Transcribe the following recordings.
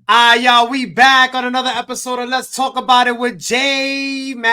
Y'all, we back on another episode of Let's Talk About It with JMACK.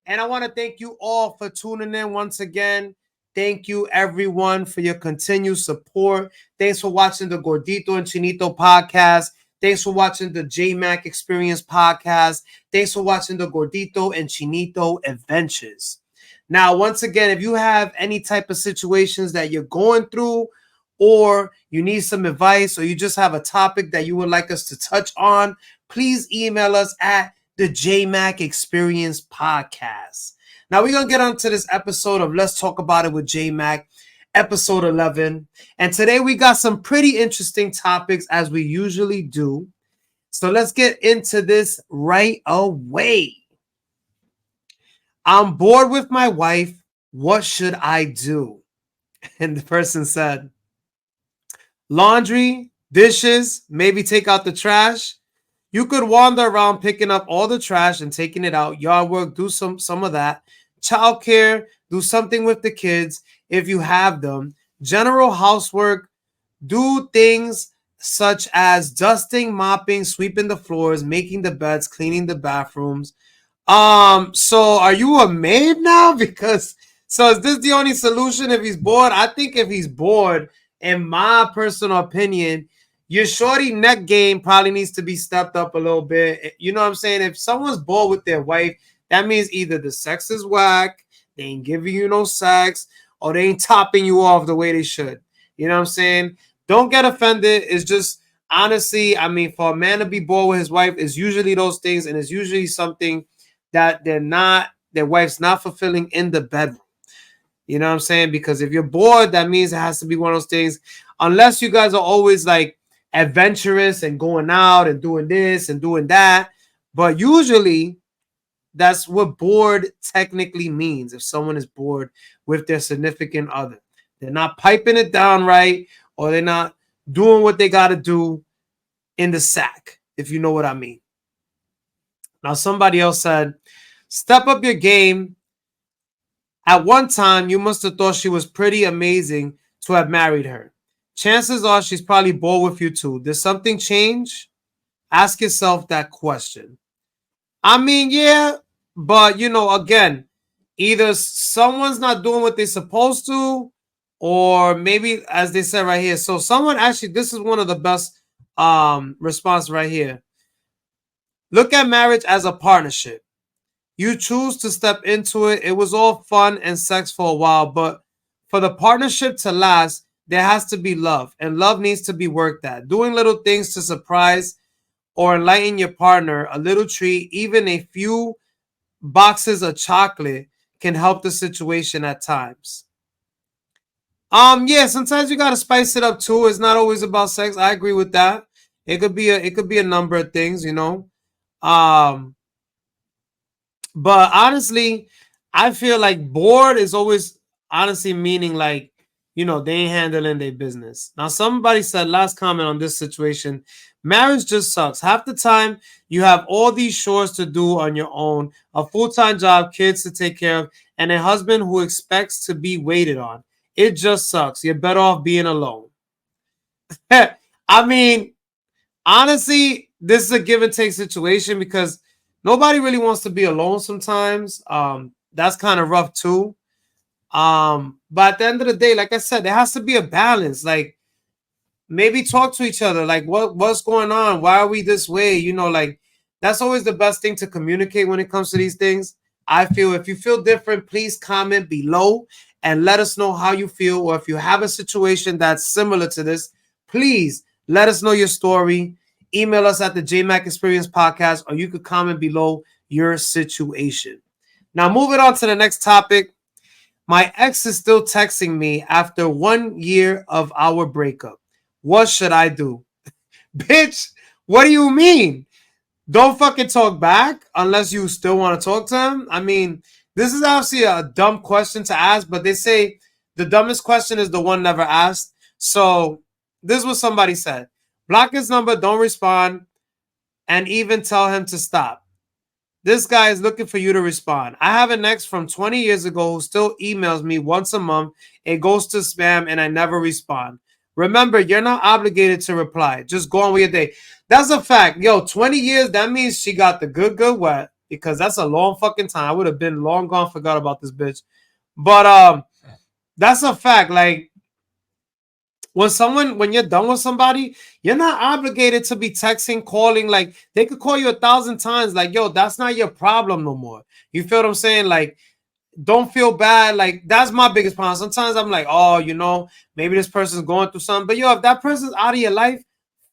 And I want to thank you all for tuning in once again. Thank you, everyone, for your continued support. Thanks for watching the Gordito and Chinito podcast. Thanks for watching the JMACK Experience podcast. Thanks for watching the Gordito and Chinito Adventures. Now, once again, if you have any type of situations that you're going through, or you need some advice, or you just have a topic that you would like us to touch on, please email us at the JMACK Experience Podcast. Now we're going to get on to this episode of Let's Talk About It with JMACK, episode 11. And today we got some pretty interesting topics as we usually do. So let's get into this right away. I'm bored with my wife. What should I do? And the person said, laundry, dishes, maybe take out the trash. You could wander around picking up all the trash and taking it out. Yard work, do some of that. Childcare, do something with the kids if you have them. General housework, do things such as dusting, mopping, sweeping the floors, making the beds, cleaning the bathrooms. So are you a maid now? Because so is this the only solution if he's bored? I think if he's bored, in my personal opinion, your shorty neck game probably needs to be stepped up a little bit. You know what I'm saying? If someone's bored with their wife, that means either the sex is whack, they ain't giving you no sex, or they ain't topping you off the way they should. You know what I'm saying? Don't get offended. It's just, honestly, I mean, for a man to be bored with his wife is usually those things, and it's usually something that their wife's not fulfilling in the bedroom. You know what I'm saying? Because if you're bored, that means it has to be one of those things. Unless you guys are always like adventurous and going out and doing this and doing that. But usually that's what bored technically means. If someone is bored with their significant other, they're not piping it down right, or they're not doing what they got to do in the sack, if you know what I mean. Now, somebody else said, step up your game. At one time, you must have thought she was pretty amazing to have married her. Chances are she's probably bored with you too. Did something change? Ask yourself that question. I mean, yeah, but again, either someone's not doing what they're supposed to, or maybe, as they said right here, so someone actually, this is one of the best response right here. Look at marriage as a partnership. You choose to step into it. It was all fun and sex for a while, but for the partnership to last, there has to be love, and love needs to be worked at. Doing little things to surprise or enlighten your partner, a little treat, even a few boxes of chocolate can help the situation at times. Yeah, sometimes you gotta spice it up too. It's not always about sex. I agree with that. It could be a number of things, But honestly, I feel like bored is always honestly meaning like, they ain't handling their business. Now, somebody said, last comment on this situation, marriage just sucks. Half the time, you have all these chores to do on your own, a full-time job, kids to take care of, and a husband who expects to be waited on. It just sucks. You're better off being alone. I mean, honestly, this is a give and take situation because nobody really wants to be alone sometimes. That's kind of rough too. But at the end of the day, like I said, there has to be a balance. Like, maybe talk to each other. Like, what's going on? Why are we this way? Like, that's always the best thing to communicate when it comes to these things. I feel if you feel different, please comment below and let us know how you feel. Or if you have a situation that's similar to this, please let us know your story. Email us at the JMACK Experience Podcast, or you could comment below your situation. Now, moving on to the next topic. My ex is still texting me after 1 year of our breakup. What should I do? Bitch, what do you mean? Don't fucking talk back unless you still want to talk to him. I mean, this is obviously a dumb question to ask, but they say the dumbest question is the one never asked. So this is what somebody said. Block his number, don't respond, and even tell him to stop. This guy is looking for you to respond. I have an ex from 20 years ago who still emails me once a month. It goes to spam and I never respond. Remember, you're not obligated to reply. Just go on with your day. That's a fact. Yo, 20 years, that means she got the good wet, because that's a long fucking time. I would have been long gone, forgot about this bitch. But that's a fact. Like, when you're done with somebody, you're not obligated to be texting, calling. Like, they could call you 1,000 times. Like, yo, that's not your problem no more. You feel what I'm saying? Like, don't feel bad. Like, that's my biggest problem. Sometimes I'm like, oh, maybe this person's going through something. But yo, if that person's out of your life,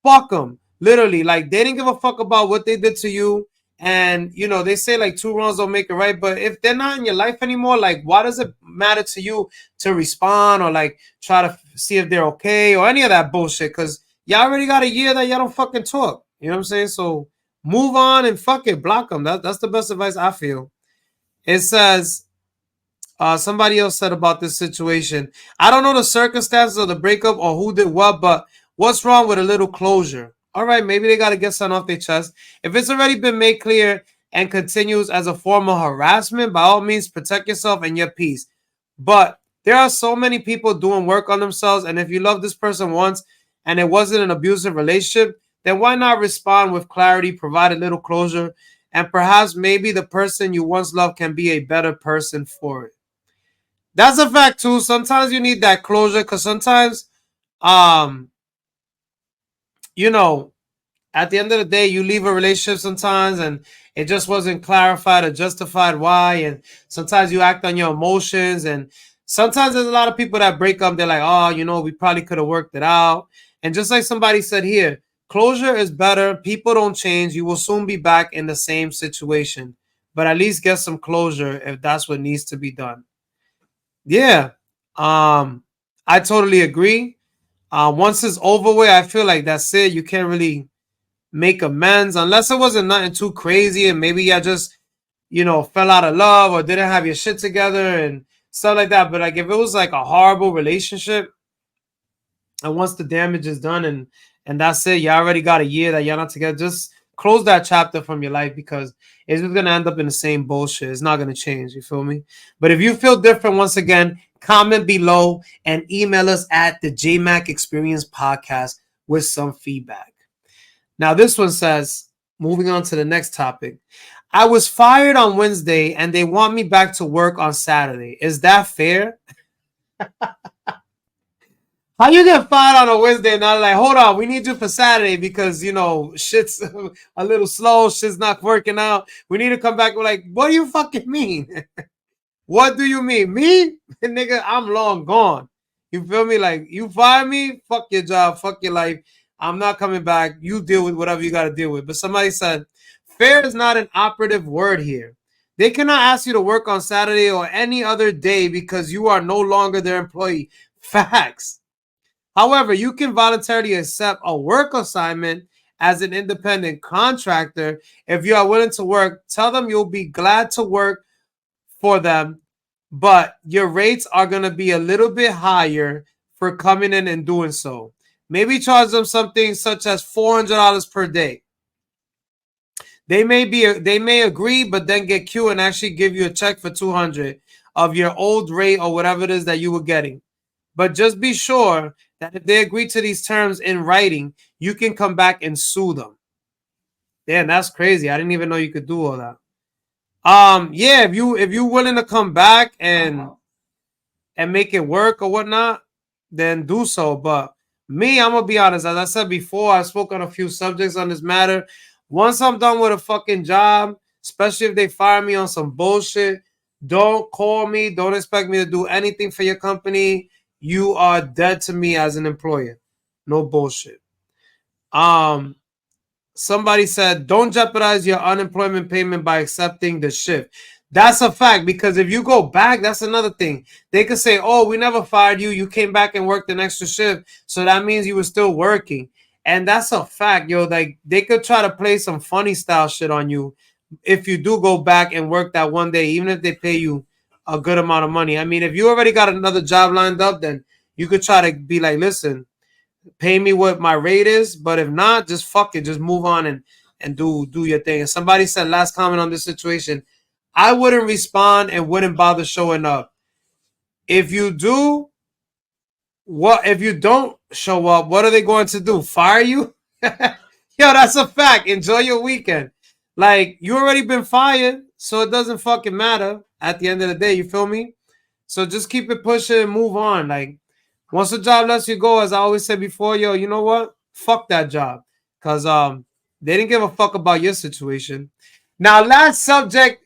fuck them. Literally, like, they didn't give a fuck about what they did to you. And they say like 2 wrongs don't make it right. But if they're not in your life anymore, like, why does it matter to you to respond or like try to see if they're okay or any of that bullshit? Because y'all already got a year that y'all don't fucking talk. You know what I'm saying? So move on and fuck it, block them. That's the best advice I feel. It says, somebody else said about this situation, I don't know the circumstances of the breakup or who did what, but what's wrong with a little closure? All right, maybe they got to get something off their chest. If it's already been made clear and continues as a form of harassment, by all means, protect yourself and your peace. But there are so many people doing work on themselves, and if you love this person once and it wasn't an abusive relationship, then why not respond with clarity, provide a little closure, and perhaps maybe the person you once loved can be a better person for it. That's a fact too. Sometimes you need that closure, because sometimes, you know, at the end of the day, you leave a relationship sometimes and it just wasn't clarified or justified why. And sometimes you act on your emotions. And sometimes there's a lot of people that break up. They're like, oh, we probably could have worked it out. And just like somebody said here, closure is better. People don't change. You will soon be back in the same situation. But at least get some closure if that's what needs to be done. Yeah. I totally agree. Once it's over with, I feel like that's it. You can't really make amends unless it wasn't nothing too crazy and maybe you just fell out of love or didn't have your shit together and stuff like that. But like, if it was like a horrible relationship and once the damage is done and that's it, you already got a year that you're not together, just close that chapter from your life, because it's just gonna end up in the same bullshit. It's not gonna change. You feel me? But if you feel different, once again, comment below and email us at the JMACK Experience Podcast with some feedback. Now, this one says, moving on to the next topic. I was fired on Wednesday and they want me back to work on Saturday. Is that fair? How you get fired on a Wednesday and not like, hold on, we need you for Saturday because, shit's a little slow. Shit's not working out. We need to come back. We're like, what do you fucking mean? What do you mean? Me? Nigga, I'm long gone. You feel me? Like, you fire me? Fuck your job. Fuck your life. I'm not coming back. You deal with whatever you got to deal with. But somebody said, fair is not an operative word here. They cannot ask you to work on Saturday or any other day because you are no longer their employee. Facts. However, you can voluntarily accept a work assignment as an independent contractor. If you are willing to work, tell them you'll be glad to work for them, but your rates are going to be a little bit higher for coming in and doing so. Maybe charge them something such as $400 per day. They may agree, but then get cute and actually give you a check for $200 of your old rate or whatever it is that you were getting. But just be sure that if they agree to these terms in writing, you can come back and sue them. Damn, that's crazy. I didn't even know you could do all that. Yeah, if you're willing to come back and make it work or whatnot, then do so. But me, I'm gonna be honest. As I said before, I spoke on a few subjects on this matter. Once I'm done with a fucking job, especially if they fire me on some bullshit, don't call me. Don't expect me to do anything for your company. You are dead to me as an employer. No bullshit. Somebody said, don't jeopardize your unemployment payment by accepting the shift. That's a fact, because if you go back, that's another thing. They could say, oh, we never fired you. You came back and worked an extra shift. So that means you were still working. And that's a fact, yo. Like, they could try to play some funny style shit on you if you do go back and work that one day, even if they pay you a good amount of money. I mean, if you already got another job lined up, then you could try to be like, listen, pay me what my rate is, but if not, just fuck it, just move on and do your thing. And somebody said, last comment on this situation, I wouldn't respond and wouldn't bother showing up. If you do what if you don't show up? What are they going to do? Fire you? Yo, that's a fact. Enjoy your weekend. Like, you already been fired, so it doesn't fucking matter at the end of the day. You feel me? So just keep it pushing and move on. Like, once the job lets you go, as I always said before, yo, you know what? Fuck that job. Cause they didn't give a fuck about your situation. Now, last subject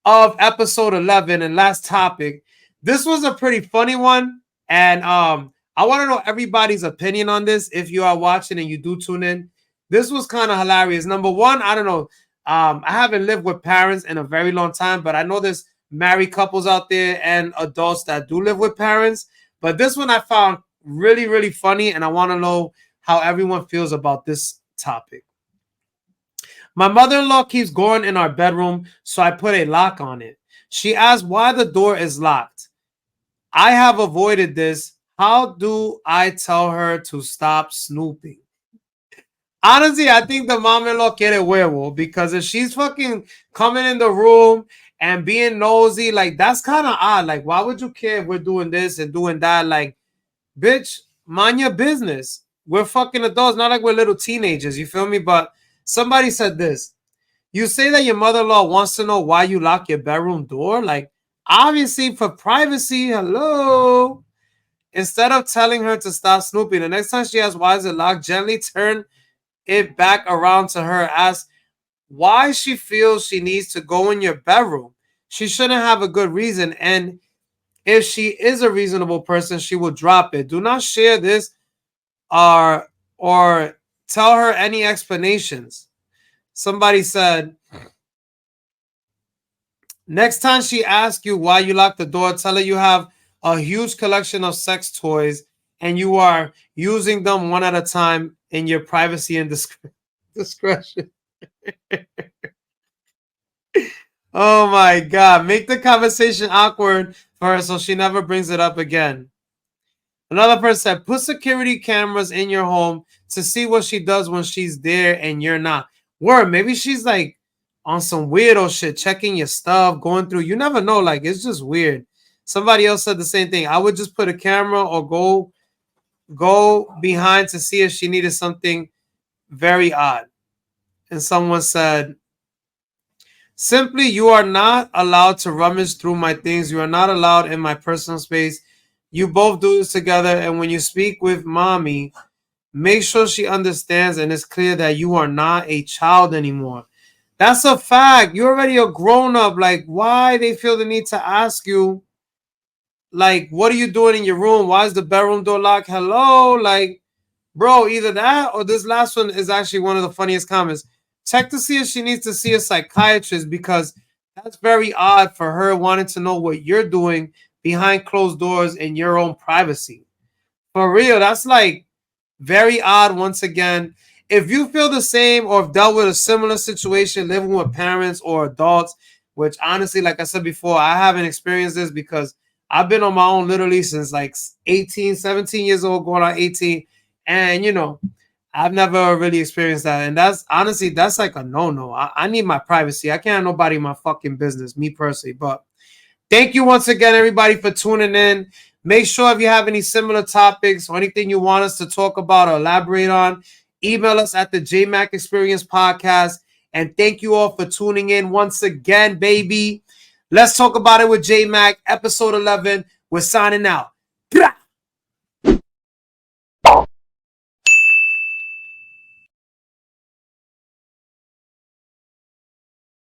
of episode 11 and last topic. This was a pretty funny one. And I want to know everybody's opinion on this. If you are watching and you do tune in, this was kind of hilarious. Number one, I don't know. I haven't lived with parents in a very long time, but I know there's married couples out there and adults that do live with parents. But this one I found really, really funny, and I want to know how everyone feels about this topic. My mother-in-law keeps going in our bedroom, so I put a lock on it. She asks why the door is locked. I have avoided this. How do I tell her to stop snooping? Honestly, I think the mom-in-law quiere huevo, because if she's fucking coming in the room and being nosy, like, that's kind of odd. Like, why would you care if we're doing this and doing that? Like, bitch, mind your business. We're fucking adults, not like we're little teenagers. You feel me? But somebody said this. You say that your mother-in-law wants to know why you lock your bedroom door? Like, obviously for privacy. Hello. Instead of telling her to stop snooping, the next time she asks why is it locked, gently turn it back around to her. Ask why she feels she needs to go in your bedroom. She shouldn't have a good reason. And if she is a reasonable person, she will drop it. Do not share this or tell her any explanations. Somebody said, next time she asks you why you lock the door, tell her you have a huge collection of sex toys and you are using them one at a time in your privacy and discretion. Oh my God. Make the conversation awkward for her so she never brings it up again. Another person said, put security cameras in your home to see what she does when she's there and you're not. Word, maybe she's like on some weirdo shit, checking your stuff, going through. You never know. Like, it's just weird. Somebody else said the same thing. I would just put a camera or go behind to see if she needed something very odd. And someone said, simply, you are not allowed to rummage through my things. You are not allowed in my personal space. You both do this together. And when you speak with mommy, make sure she understands and it's clear that you are not a child anymore. That's a fact. You're already a grown-up. Like, why they feel the need to ask you, like, what are you doing in your room? Why is the bedroom door locked? Hello? Like, bro, either that or this last one is actually one of the funniest comments. Check to see if she needs to see a psychiatrist, because that's very odd for her wanting to know what you're doing behind closed doors in your own privacy. For real, that's like very odd once again. If you feel the same or have dealt with a similar situation living with parents or adults, which honestly, like I said before, I haven't experienced this because I've been on my own literally since like 18, 17 years old, going on 18. And, you know, I've never really experienced that. And that's honestly, that's like a no-no. I need my privacy. I can't have nobody in my fucking business, me personally. But thank you once again, everybody, for tuning in. Make sure if you have any similar topics or anything you want us to talk about or elaborate on, email us at the JMACK Experience Podcast. And thank you all for tuning in once again, baby. Let's talk about it with JMAC, episode 11. We're signing out.